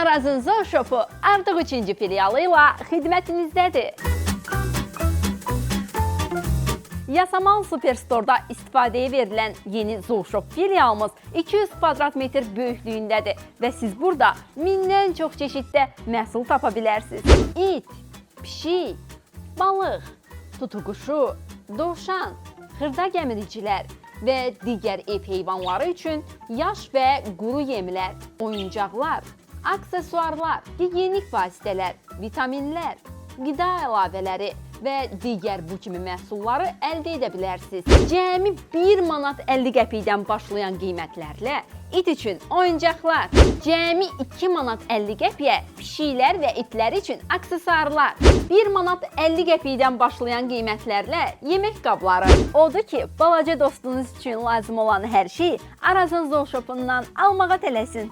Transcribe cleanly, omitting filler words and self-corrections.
Arazın Zooshopu artıq 3-cü filialı ilə xidmətinizdədir. Yasamal Superstore'da istifadəyə verilən yeni Zooshop filialımız 200 kvadrat metr böyüklüyündədir və siz burada mindən çox çeşiddə məhsul tapa bilərsiniz. İt, pişik, balıq, tutuquşu, dovşan, xırda gəmiricilər və digər ev heyvanları üçün yaş və quru yemlər, oyuncaqlar, aksesuarlar, gigiyenik vasitələr, vitaminlər, qida əlavələri və digər bu kimi məhsulları əldə edə bilərsiniz. Cəmi 1 manat 50 qəpikdən başlayan qiymətlərlə it üçün oyuncaqlar, cəmi 2 manat 50 qəpiyə pişiklər və itlər üçün aksesuarlar, 1 manat 50 qəpikdən başlayan qiymətlərlə yemək qabları. Odur ki, balaca dostunuz üçün lazım olan hər şeyi Arazın Zooshopundan almağa tələsin.